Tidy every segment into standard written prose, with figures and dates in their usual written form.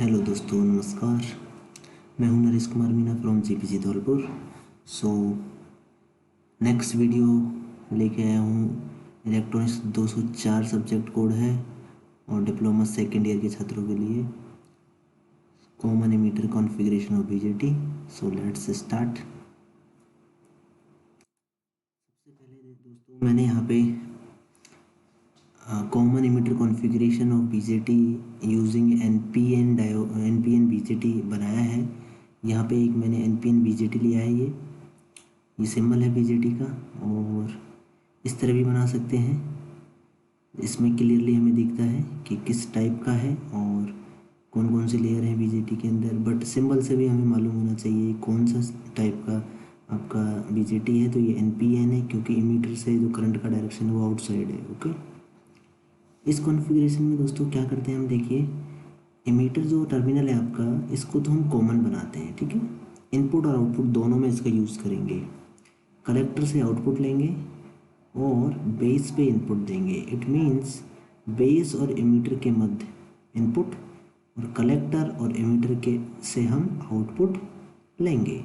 Hello दोस्तों, नमस्कार। मैं हूं Naresh Kumar Meena from GPC Dholpur. So next video लेके आया हूं। इलेक्ट्रॉनिक्स 204 सब्जेक्ट कोड है और डिप्लोमा सेकेंड ईयर के छात्रों के लिए common ammeter configuration of BJT. So let's start. सबसे पहले दोस्तों मैंने यहाँ पे common emitter configuration of BJT using NPN BJT बनाया है। यहाँ पे एक मैंने एनपीएन बीजेटी लिया है। ये सिंबल है बीजेटी का, और इस तरह भी बना सकते हैं। इसमें क्लियरली हमें दिखता है कि किस टाइप का है और कौन कौन से लेयर हैं बीजेटी के अंदर। बट सिंबल से भी हमें मालूम होना चाहिए कौन सा टाइप का आपका बीजेटी है। तो ये एनपीएन है क्योंकि एमीटर से जो करंट का डायरेक्शन है वो आउटसाइड है। ओके, इस कॉन्फ़िगरेशन में दोस्तों क्या करते हैं हम, देखिए एमीटर जो टर्मिनल है आपका, इसको तो हम कॉमन बनाते हैं, ठीक है। इनपुट और आउटपुट दोनों में इसका यूज़ करेंगे। कलेक्टर से आउटपुट लेंगे और बेस पे इनपुट देंगे। इट मीन्स बेस और एमीटर के मध्य इनपुट और कलेक्टर और एमीटर के से हम आउटपुट लेंगे।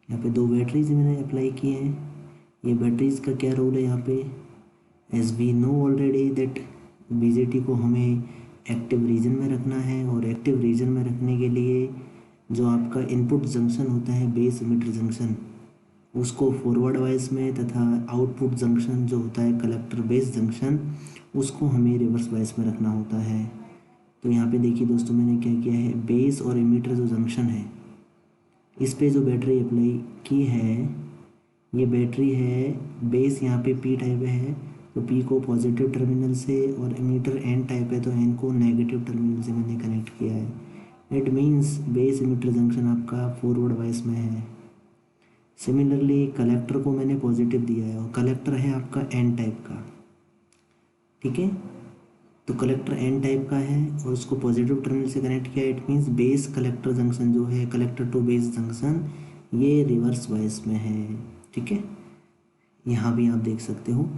यहाँ पे दो बैटरीज मैंने अप्लाई किए हैं। ये बैटरीज का क्या रोल है यहाँ पे, as we know already that BJT को हमें एक्टिव रीजन में रखना है, और एक्टिव रीजन में रखने के लिए जो आपका इनपुट जंक्शन होता है बेस एमिटर जंक्शन, उसको फॉरवर्ड वाइज में, तथा आउटपुट जंक्शन जो होता है कलेक्टर बेस जंक्शन, उसको हमें रिवर्स वाइज में रखना होता है। तो यहाँ पे देखिए दोस्तों मैंने क्या किया है, बेस और एमिटर जो जंक्शन है इस पे जो बैटरी अप्लाई की है, ये बैटरी है बेस यहाँ पे पी टाइप है, तो पी को पॉजिटिव टर्मिनल से, और एमीटर एन टाइप है तो एन को नेगेटिव टर्मिनल से मैंने कनेक्ट किया है। It means base emitter junction आपका फॉरवर्ड वाइस में है। सिमिलरली कलेक्टर को मैंने पॉजिटिव दिया है और कलेक्टर है आपका एन टाइप का, ठीक है। तो कलेक्टर एन टाइप का है और उसको पॉजिटिव टर्मिनल से कनेक्ट किया। It means base collector junction जो है, कलेक्टर टू बेस जंक्शन, ये रिवर्स वाइस में है, ठीक है। यहाँ भी आप देख सकते हो,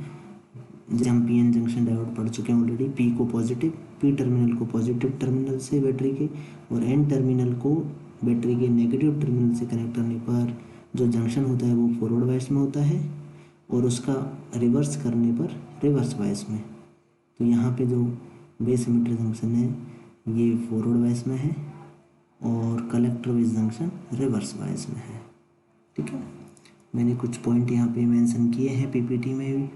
जैसे हम पी एन जंक्शन डायोड पढ़ चुके हैं ऑलरेडी। पी को पॉजिटिव, पी टर्मिनल को पॉजिटिव टर्मिनल से बैटरी के, और एन टर्मिनल को बैटरी के नेगेटिव टर्मिनल से कनेक्ट करने पर जो जंक्शन होता है वो फॉरवर्ड वाइस में होता है, और उसका रिवर्स करने पर रिवर्स वाइस में। तो यहाँ पे जो बेस एमिटर जंक्शन है ये फॉरवर्ड वाइस में है और collector base junction reverse bias में है, ठीक है। मैंने कुछ पॉइंट यहाँ पे मेंशन किए हैं पीपीटी में भी।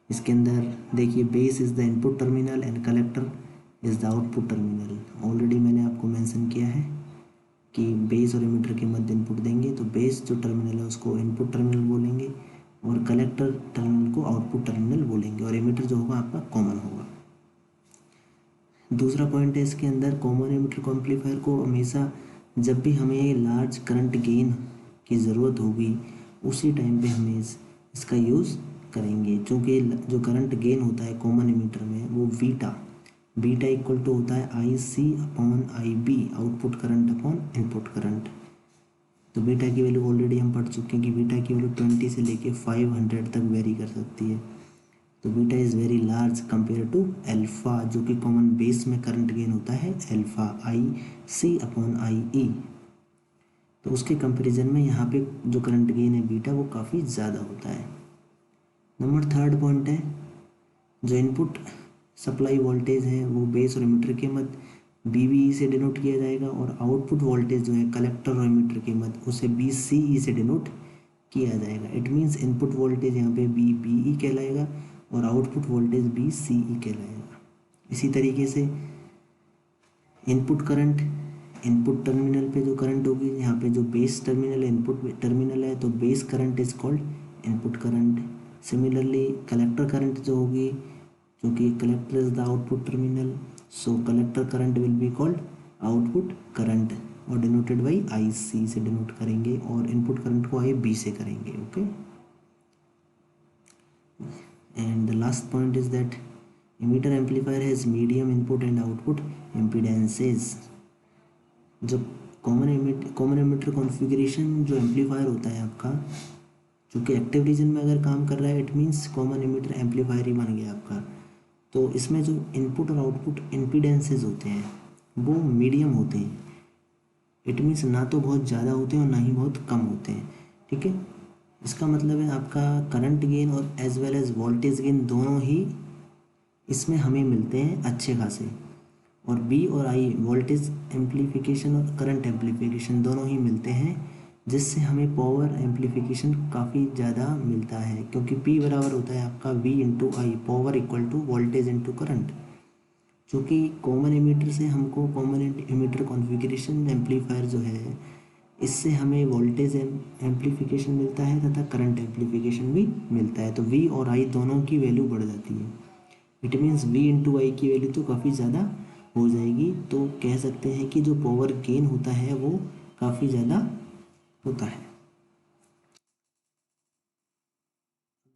इसके अंदर देखिए, base is the input terminal and collector is the output terminal. Already मैंने आपको मेंशन किया है कि बेस और एमिटर के मध्य इनपुट देंगे, तो बेस जो टर्मिनल है उसको इनपुट टर्मिनल बोलेंगे और कलेक्टर टर्मिनल को आउटपुट टर्मिनल बोलेंगे, और एमिटर जो होगा आपका कॉमन होगा। दूसरा पॉइंट है इसके अंदर, कॉमन एमिटर एम्पलीफायर को हमेशा जब भी हमें लार्ज करंट गेन की ज़रूरत होगी उसी टाइम पे हमें इसका यूज़ करेंगे। चूँकि जो करंट गेन होता है कॉमन एमिटर में वो बीटा इक्वल टू होता है I C upon I B, output current upon input current. तो बीटा की वैल्यू ऑलरेडी हम पढ़ चुके हैं कि बीटा की वैल्यू 20 से लेके 500 तक वेरी कर सकती है। तो beta is very large compare to alpha, जो कि कॉमन बेस में करंट गेन होता है अल्फ़ा, आई सी अपॉन आई ई। तो उसके कंपैरिजन में यहाँ पे जो करंट गेन है बीटा वो काफ़ी ज़्यादा होता है। नंबर थर्ड पॉइंट है, जो इनपुट सप्लाई वोल्टेज है वो बेस और एमिटर के मध्य बीवीई से डिनोट किया जाएगा, और आउटपुट वोल्टेज जो है कलेक्टर और एमिटर के मध्य उसे बीसीई से डिनोट किया जाएगा। इट मीन्स इनपुट वोल्टेज यहाँ पे बीबीई कहलाएगा और आउटपुट वोल्टेज बीसीई कहलाएगा। इसी तरीके से इनपुट करंट, इनपुट टर्मिनल पे जो करंट होगी, यहाँ पे जो बेस टर्मिनल है इनपुट टर्मिनल है, तो base current is called input current. Similarly collector current जो होगी, क्योंकि collector is the output terminal, so collector current will be called output current और डिनोटेड बाई आई सी से डिनोट करेंगे, और इनपुट करंट को आई बी से करेंगे। Okay, and the last point is that emitter amplifier has medium input and output impedances. जो common emitter configuration जो amplifier होता है आपका, जो कि एक्टिव रीजन में अगर काम कर रहा है, it means common emitter amplifier ही बन गया आपका। तो इसमें जो इनपुट और आउटपुट इम्पीडेंसेस होते हैं वो मीडियम होते हैं। इट मीन्स ना तो बहुत ज़्यादा होते हैं और ना ही बहुत कम होते हैं। ठीक है, इसका मतलब है आपका करंट गेन और as well as voltage gain दोनों ही इसमें हमें मिलते हैं अच्छे खासे। और बी और आई वोल्टेज एम्पलीफिकेशन और करंट एम्पलीफिकेशन दोनों ही मिलते हैं, जिससे हमें पावर एम्पलीफिकेशन काफ़ी ज़्यादा मिलता है, क्योंकि पी बराबर होता है आपका V into I, power equal to voltage into current. चूँकि कॉमन एमीटर से हमको कॉमन एमीटर कॉन्फ़िगरेशन एम्पलीफायर जो है, इससे हमें वोल्टेज एम्पलीफिकेशन मिलता है तथा करंट एम्पलीफिकेशन भी मिलता है। तो वी और आई दोनों की वैल्यू बढ़ जाती है। इट मीन्स वी इंटू आई की वैल्यू तो काफ़ी ज़्यादा हो जाएगी। तो कह सकते हैं कि जो पावर गेन होता है वो काफ़ी ज़्यादा होता है।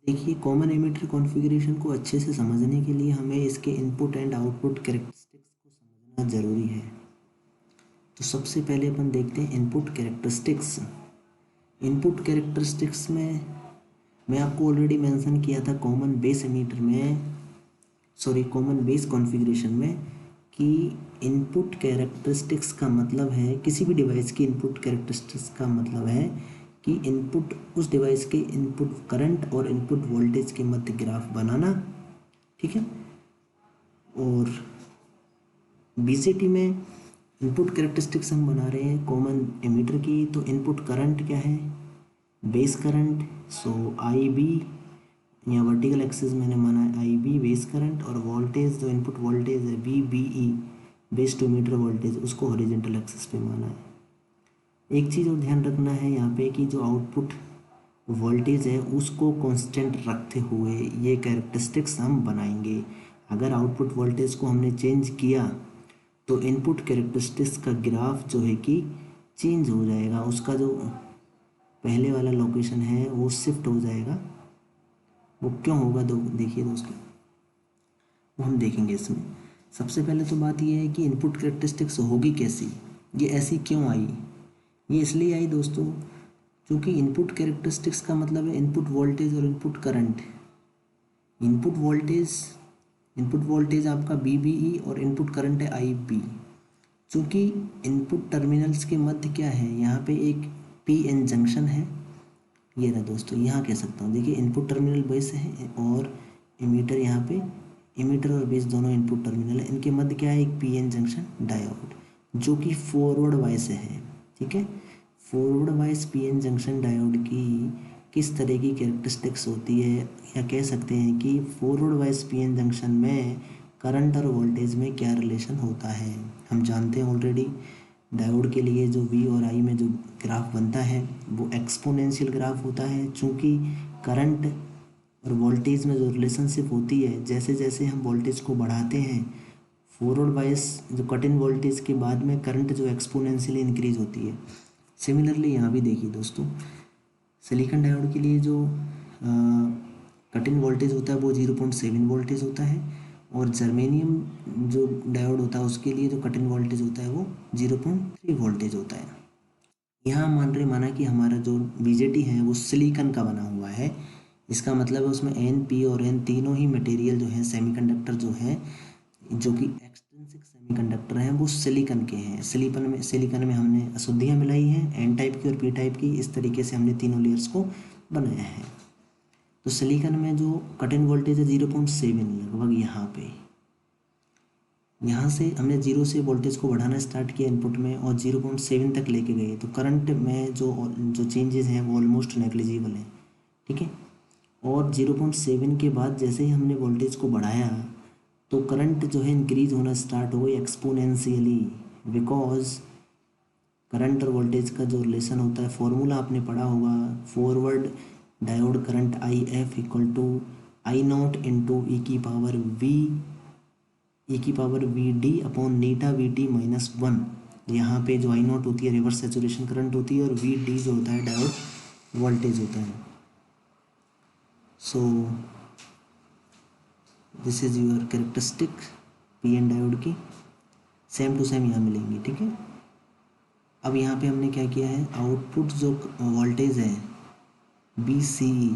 देखिए, कॉमन एमिटर कॉन्फ़िगरेशन को अच्छे से समझने के लिए हमें इसके इनपुट एंड आउटपुट कैरेक्टरिस्टिक्स को समझना ज़रूरी है। तो सबसे पहले अपन देखते हैं इनपुट कैरेक्टरिस्टिक्स। इनपुट कैरेक्टरिस्टिक्स में मैं आपको ऑलरेडी मेंशन किया था कॉमन बेस एमीटर में, सॉरी कॉमन बेस कॉन्फ़िगरेशन में, कि इनपुट कैरेक्टरिस्टिक्स का मतलब है किसी भी डिवाइस की इनपुट कैरेक्टरिस्टिक्स का मतलब है कि इनपुट उस डिवाइस के इनपुट करंट और इनपुट वोल्टेज के मध्य ग्राफ बनाना। ठीक है, और बीसीटी में इनपुट कैरेक्टरिस्टिक्स हम बना रहे हैं कॉमन एमीटर की। तो इनपुट करंट क्या है, base current, so I B, या वर्टिकल एक्सिस मैंने माना है आई बी बेस करंट, और वोल्टेज जो इनपुट वोल्टेज है V B E base to emitter voltage, उसको हॉरिजॉन्टल एक्सिस पे माना है। एक चीज़ और ध्यान रखना है यहाँ पे कि जो आउटपुट वोल्टेज है उसको कांस्टेंट रखते हुए ये कैरेक्टरिस्टिक्स हम बनाएंगे। अगर आउटपुट वोल्टेज को हमने चेंज किया तो इनपुट कैरेक्टरिस्टिक्स का ग्राफ जो है कि चेंज हो जाएगा, उसका जो पहले वाला लोकेशन है वो शिफ्ट हो जाएगा। वो क्यों होगा, तो देखिए दोस्तों, वो हम देखेंगे इसमें। सबसे पहले तो बात ये है कि इनपुट कैरेक्टरिस्टिक्स होगी कैसी, ये ऐसी क्यों आई। ये इसलिए आई दोस्तों क्योंकि इनपुट कैरेक्टरिस्टिक्स का मतलब है इनपुट वोल्टेज और इनपुट करंट। इनपुट वोल्टेज आपका बी बी ई और इनपुट करंट है आई बी। चूँकि इनपुट टर्मिनल्स के मध्य क्या है, यहाँ पे एक पी एन जंक्शन है। ये रहा दोस्तों, यहाँ कह सकता हूँ, देखिए इनपुट टर्मिनल बेस है और इमीटर, यहाँ पे इमीटर और बेस दोनों इनपुट टर्मिनल है। इनके मध्य क्या है, एक पी एन जंक्शन डायोड जो कि फॉरवर्ड वाइस है। ठीक है, forward bias P N junction diode की किस तरह की कैरेक्टरिस्टिक्स होती है, या कह सकते हैं कि forward bias P N junction में करंट और वोल्टेज में क्या रिलेशन होता है। हम जानते हैं ऑलरेडी, डायोड के लिए जो वी और आई में जो ग्राफ बनता है वो एक्सपोनेंशियल ग्राफ होता है। चूँकि करंट और वोल्टेज में जो रिलेशनशिप होती है, जैसे जैसे हम वोल्टेज को बढ़ाते हैं फॉरवर्ड बायस जो कट इन वोल्टेज के बाद में करंट जो एक्सपोनेंशियली इंक्रीज होती है। सिमिलरली यहाँ भी देखिए दोस्तों, सिलिकॉन डायोड के लिए जो कट इन वोल्टेज होता है वो 0.7 वोल्टेज होता है, और जर्मेनियम जो डायोड होता है उसके लिए जो कट इन वोल्टेज होता है वो 0.3 वोल्टेज होता है। यहाँ माना कि हमारा जो बीजेटी है वो सिलिकॉन का बना हुआ है। इसका मतलब है उसमें एन पी और एन तीनों ही मटेरियल जो है सेमीकंडक्टर जो है, जो कि एक्सट्रिंसिक सेमीकंडक्टर हैं, वो सिलिकॉन के हैं। सिलिकॉन में हमने अशुद्धियाँ मिलाई हैं एन टाइप की और पी टाइप की, इस तरीके से हमने तीनों लेयर्स को बनाया है। तो सिलिकॉन में जो कट इन वोल्टेज है 0.7 लगभग, यहाँ से हमने 0 से वोल्टेज को बढ़ाना स्टार्ट किया इनपुट में और 0.7 तक लेके गए, तो करंट में जो चेंजेस हैं वो ऑलमोस्ट नेग्लिजिबल हैं। ठीक है, और 0.7 के बाद जैसे ही हमने वोल्टेज को बढ़ाया तो करंट जो है इंक्रीज होना स्टार्ट हो गई एक्सपोनेंशियली, बिकॉज करंट और वोल्टेज का जो रिलेशन होता है, फॉर्मूला आपने पढ़ा होगा, forward diode current I F equal to I not into E की power V D upon eta V T minus one. यहाँ पे जो आई नॉट होती है रिवर्स सेचुरेशन करंट होती है, और वी डी जो होता है डायोड वोल्टेज होता है। So this is your characteristic P N diode की, सेम टू सेम यहाँ मिलेंगी। ठीक है, अब यहाँ पे हमने क्या किया है, आउटपुट जो वोल्टेज है बी सी ई,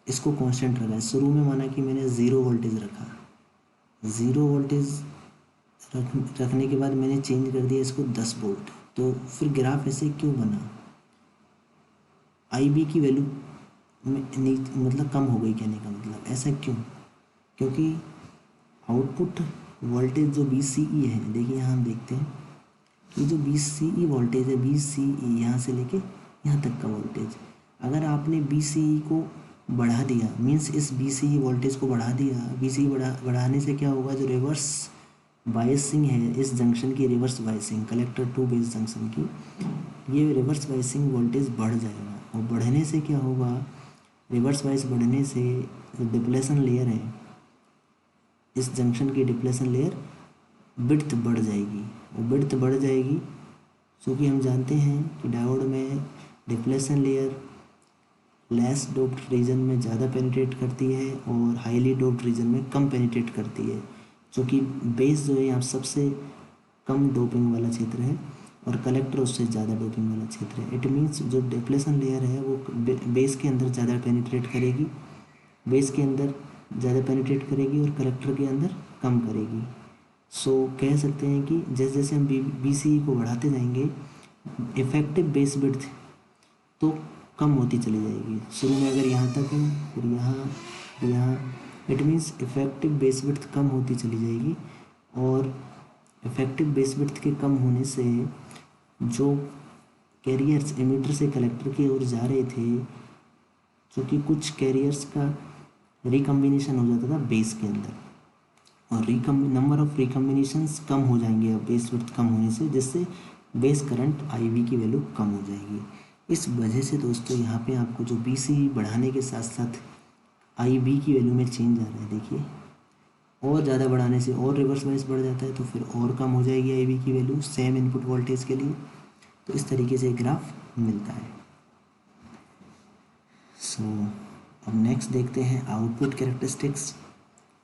इसको कांस्टेंट रखा है। शुरू में माना कि मैंने 0 वोल्टेज रखा, 0 वोल्टेज रखने के बाद मैंने चेंज कर दिया इसको 10 वोल्ट, तो फिर ग्राफ ऐसे क्यों बना? आई बी की वैल्यू मतलब कम हो गई, कहने का मतलब ऐसा क्यों? क्योंकि आउटपुट वोल्टेज जो बी सी ई है, देखिए यहाँ हम देखते हैं कि जो बी सी ई वोल्टेज है, बी सी ई यहाँ से लेके यहाँ तक का वोल्टेज, अगर आपने बी सी ई को बढ़ा दिया, मीन्स इस बी सी ई वोल्टेज को बढ़ा दिया, बी सी ई बढ़ाने से क्या होगा, जो रिवर्स बायसिंग है इस जंक्शन की, reverse biasing collector to base junction की, ये रिवर्स बायसिंग वोल्टेज बढ़ जाएगा। और बढ़ने से क्या होगा, रिवर्स बायस बढ़ने से जो डिप्लेशन लेयर है, इस जंक्शन की डिप्लेशन लेयर विड्थ बढ़ जाएगी। और विड्थ बढ़ जाएगी क्योंकि हम जानते हैं कि डायोड में depletion layer less doped region में ज़्यादा पेनिट्रेट करती है और हाईली डोप्ड रीजन में कम पेनिट्रेट करती है, क्योंकि बेस जो है यहाँ सबसे कम डोपिंग वाला क्षेत्र है और कलेक्टर उससे ज़्यादा डोपिंग वाला क्षेत्र है। इट मीन्स जो डिप्लेशन लेयर है वो बेस के अंदर ज़्यादा पेनिट्रेट करेगी, बेस के अंदर ज़्यादा पेनिट्रेट करेगी और कलेक्टर के अंदर कम करेगी। सो कह सकते हैं कि जैसे जैसे हम बी सी ई को बढ़ाते जाएंगे, इफेक्टिव बेस विड्थ तो कम होती चली जाएगी। शुरू में अगर यहाँ तक है, फिर यहाँ, it means effective base width कम होती चली जाएगी। और इफेक्टिव बेस विड्थ के कम होने से जो कैरियर्स एमिटर से कलेक्टर की ओर जा रहे थे, क्योंकि कुछ कैरियर्स का रिकम्बिनेशन हो जाता था बेस के अंदर, और नंबर ऑफ रिकम्बिनेशंस कम हो जाएंगे अब बेस विड्थ कम होने से, जिससे बेस करंट आई वी की वैल्यू कम हो जाएगी। इस वजह से दोस्तों यहाँ पे आपको जो बी सी बढ़ाने के साथ साथ आई बी की वैल्यू में चेंज आ रहा है, देखिए, और ज़्यादा बढ़ाने से और रिवर्स बायस बढ़ जाता है, तो फिर और कम हो जाएगी आई बी की वैल्यू सेम इनपुट वोल्टेज के लिए। तो इस तरीके से ग्राफ मिलता है। सो अब नेक्स्ट देखते हैं output characteristics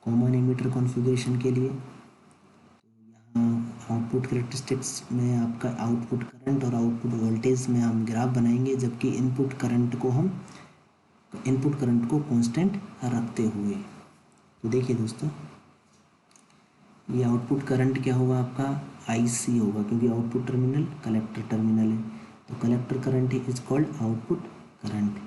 common emitter configuration के लिए। तो यहाँ आउटपुट कैरेक्टरिस्टिक्स में आपका आउटपुट करंट और आउटपुट वोल्टेज में हम ग्राफ बनाएंगे, जबकि इनपुट करंट को कांस्टेंट रखते हुए। तो देखिए दोस्तों, ये आउटपुट करंट क्या होगा, आपका आई सी होगा, क्योंकि आउटपुट टर्मिनल कलेक्टर टर्मिनल है, तो collector current is called output current.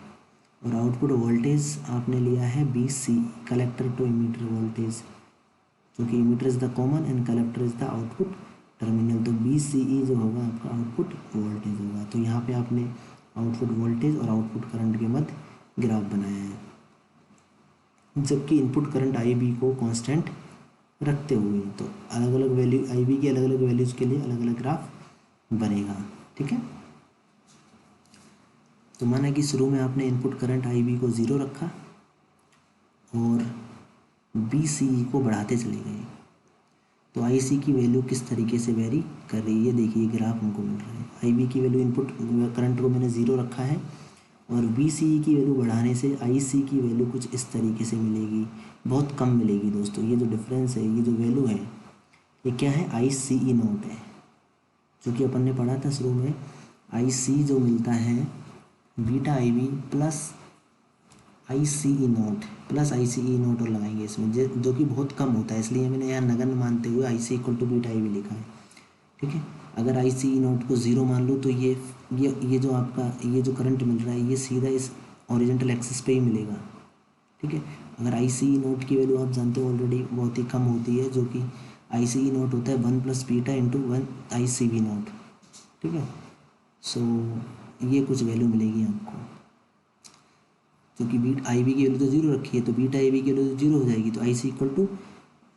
और आउटपुट वोल्टेज आपने लिया है B C, collector to emitter voltage, क्योंकि emitter is the common and collector is the output terminal, तो बी सी ई जो होगा आपका आउटपुट वोल्टेज होगा। तो यहाँ पे आपने आउटपुट वोल्टेज और आउटपुट करंट के मध्य ग्राफ बनाया है, जबकि इनपुट करंट आई बी को कांस्टेंट रखते हुए। तो अलग अलग वैल्यू आई बी की अलग अलग वैल्यूज़ के लिए अलग अलग ग्राफ बनेगा, ठीक है। तो माना कि शुरू में आपने इनपुट करंट आई बी को 0 रखा और बी सी ई को बढ़ाते चले गए, तो आई सी की वैल्यू किस तरीके से वेरी कर रही है, देखिए ग्राफ हमको मिल रहा है। आई बी की वैल्यू इनपुट करंट को मैंने 0 रखा है और बी सी ई की वैल्यू बढ़ाने से आई सी की वैल्यू कुछ इस तरीके से मिलेगी, बहुत कम मिलेगी दोस्तों। ये जो डिफरेंस है, ये जो वैल्यू है, ये क्या है, आई सी ई नोट है, जो कि अपन ने पढ़ा था शुरू में। आई सी जो मिलता है beta I B plus I C E note plus I C E note और लगाएंगे इसमें, जो कि बहुत कम होता है, इसलिए मैंने यहाँ नगण्य मानते हुए I C equal to beta I B लिखा है, ठीक है। अगर आई सी ई नोट को 0 मान लो तो ये जो आपका ये जो करंट मिल रहा है, ये सीधा इस ओरिजेंटल एक्सिस पे ही मिलेगा, ठीक है। अगर आई सी ई नोट की वैल्यू आप जानते हो ऑलरेडी बहुत ही कम होती है, जो कि आई सी ई नोट होता है 1 प्लस बीटा इंटू 1 आई सी बी नोट, ठीक है। सो ये कुछ वैल्यू मिलेगी आपको, क्योंकि बीट आई बी की वैल्यू तो 0 रखी है, तो बीटा आई बी की वैल्यू तो 0 हो जाएगी, तो आई सी इक्वल टू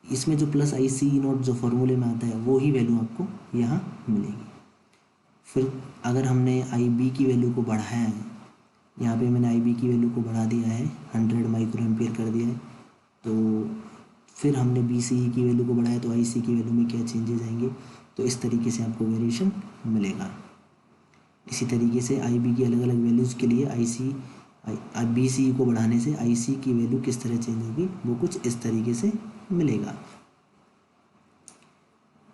इसमें जो प्लस आई सी ई नोट जो फॉर्मूले में आता है वो ही वैल्यू आपको यहाँ मिलेगी। फिर अगर हमने आई बी की वैल्यू को बढ़ाया है, यहाँ पे मैंने आई बी की वैल्यू को बढ़ा दिया है, 100 माइक्रो एम्पियर कर दिया है, तो फिर हमने बी सी ई की वैल्यू को बढ़ाया, तो आई सी की वैल्यू में क्या चेंजेस आएंगे, तो इस तरीके से आपको वेरिएशन मिलेगा। इसी तरीके से आई बी की अलग अलग वैल्यूज़ के लिए बी सी ई को बढ़ाने से आई सी की वैल्यू किस तरह चेंज होगी, वो कुछ इस तरीके से मिलेगा।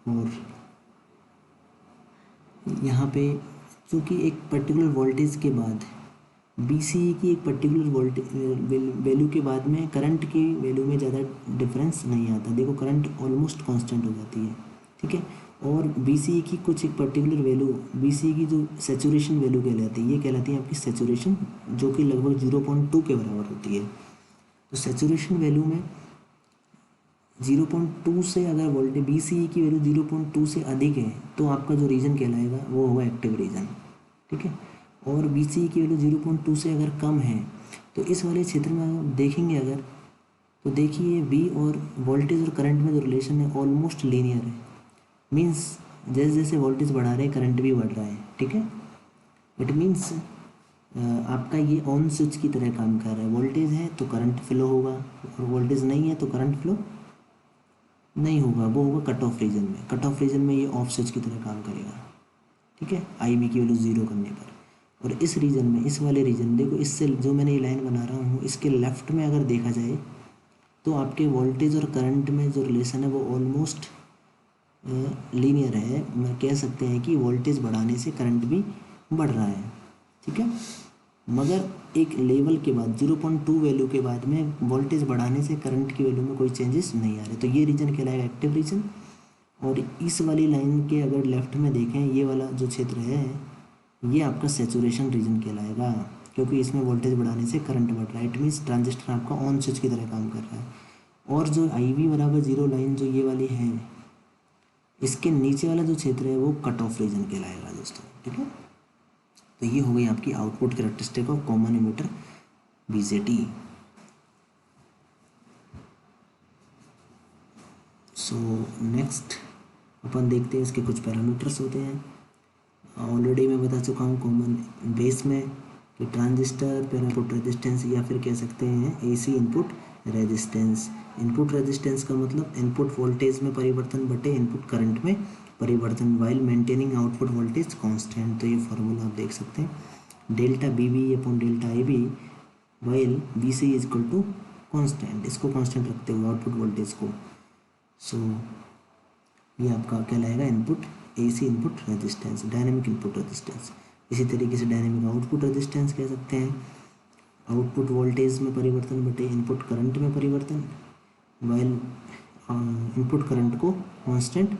और यहाँ पे क्योंकि एक पर्टिकुलर वोल्टेज के बाद बी सी ई की एक पर्टिकुलर वैल्यू के बाद में करंट की वैल्यू में ज़्यादा डिफरेंस नहीं आता, देखो करंट ऑलमोस्ट कांस्टेंट हो जाती है, ठीक है। और BCE की कुछ एक पर्टिकुलर वैल्यू, BCE की जो सेचुरेशन वैल्यू कहलाती है, ये कहलाती है आपकी सेचुरेशन, जो कि लगभग 0.2 के बराबर होती है। तो सेचुरेशन वैल्यू में 0.2 से अगर वोल्टेज BCE की वैल्यू 0.2 से अधिक है तो आपका जो रीजन कहलाएगा वो होगा एक्टिव रीजन, ठीक है। और BCE की वैल्यू 0.2 से अगर कम है तो इस वाले क्षेत्र में आप देखेंगे अगर, तो देखिए V और वोल्टेज और करंट में जो रिलेशन है ऑलमोस्ट लीनियर है। मीन्स जैसे जैसे वोल्टेज बढ़ा रहे हैं करंट भी बढ़ रहा है, ठीक है। इट मीन्स आपका ये ऑन स्विच की तरह काम कर रहा है। वोल्टेज है तो करंट फ्लो होगा, और वोल्टेज नहीं है तो करंट फ्लो नहीं होगा, वो होगा कट ऑफ रीजन में। कट ऑफ रीजन में ये ऑफ स्विच की तरह काम करेगा, ठीक है, IB की वैल्यू 0 करने पर। और इस रीजन में, इस वाले रीजन, देखो इससे जो मैंने ये लाइन बना रहा हूँ इसके लेफ्ट में अगर देखा जाए तो आपके वोल्टेज और करंट में जो रिलेशन है वो ऑलमोस्ट लीनियर है। मैं कह सकते हैं कि वोल्टेज बढ़ाने से करंट भी बढ़ रहा है, ठीक है। मगर एक लेवल के बाद 0.2 वैल्यू के बाद में वोल्टेज बढ़ाने से करंट की वैल्यू में कोई चेंजेस नहीं आ रहे, तो ये रीजन कहलाएगा एक्टिव रीजन। और इस वाली लाइन के अगर लेफ्ट में देखें, ये वाला जो क्षेत्र है ये आपका सेचुरेशन रीजन कहलाएगा, क्योंकि इसमें वोल्टेज बढ़ाने से करंट बढ़ रहा है। इट मीन्स ट्रांजिस्टर आपका ऑन स्विच की तरह काम कर रहा है। और जो IB बराबर 0 लाइन जो ये वाली है, इसके नीचे वाला जो क्षेत्र है वो कट ऑफ रीजन कहलाएगा दोस्तों, ठीक है। तो ये हो गई आपकी output characteristic of common emitter BJT। So next अपन देखते हैं इसके कुछ पैरामीटर्स होते हैं। ऑलरेडी मैं बता चुका हूँ कॉमन बेस में कि ट्रांजिस्टर पर इनपुट रेजिस्टेंस, या फिर कह सकते हैं AC input resistance. Input resistance का मतलब इनपुट वोल्टेज में परिवर्तन बटे इनपुट करंट में परिवर्तन, while maintaining output voltage constant. तो ये फार्मूला आप देख सकते हैं, delta BB upon delta IB while BC is equal to constant, इसको कांस्टेंट रखते हुए आउटपुट वोल्टेज को। सो ये आपका कहलाएगा input AC input resistance, dynamic input resistance. इसी तरीके से डायनेमिक आउटपुट रेजिस्टेंस कह सकते हैं, आउटपुट वोल्टेज में परिवर्तन बटे इनपुट करंट में परिवर्तन, वाइल इनपुट करंट को कांस्टेंट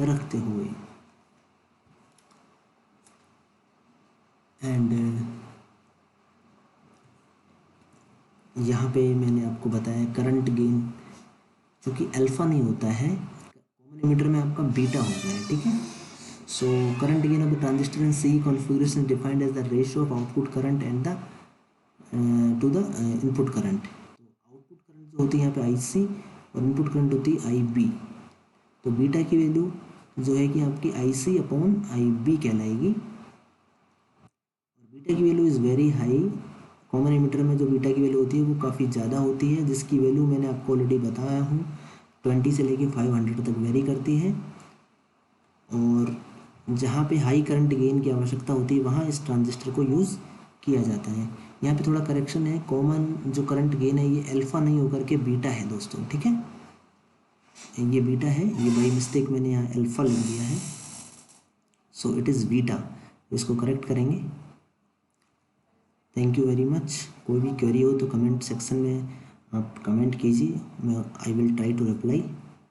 रखते हुए। एंड यहाँ पे मैंने आपको बताया करंट गेन, क्योंकि अल्फा नहीं होता है कॉमन एमिटर में, आपका बीटा होता है, ठीक है। So current gain of the transistor in CE configuration defined as the ratio of output current and the to the input current. तो आउटपुट करंट जो होती है यहाँ पे IC और इनपुट करंट होती है IB। तो बीटा की वैल्यू जो है कि आपकी IC अपॉन IB कहलाएगी। और बीटा की value is very high, common emitter में जो बीटा की वैल्यू होती है वो काफ़ी ज़्यादा होती है, जिसकी वैल्यू मैंने आपको ऑलरेडी बताया हूँ 20 से लेके 500 तक वेरी करती है। और जहाँ पे हाई करंट गेन की आवश्यकता होती है वहाँ इस ट्रांजिस्टर को यूज़ किया जाता है। यहाँ पे थोड़ा करेक्शन है, कॉमन जो करंट गेन है ये अल्फ़ा नहीं होकर के बीटा है दोस्तों, ठीक है। ये बीटा है, ये बाई मिस्टेक मैंने यहाँ अल्फ़ा लिख दिया है, सो इट इज़ बीटा। इसको करेक्ट करेंगे। Thank you very much. कोई भी क्वेरी हो तो कमेंट सेक्शन में आप कमेंट कीजिए, मैं I will try to reply.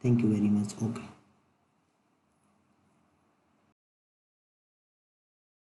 Thank you very much. Okay.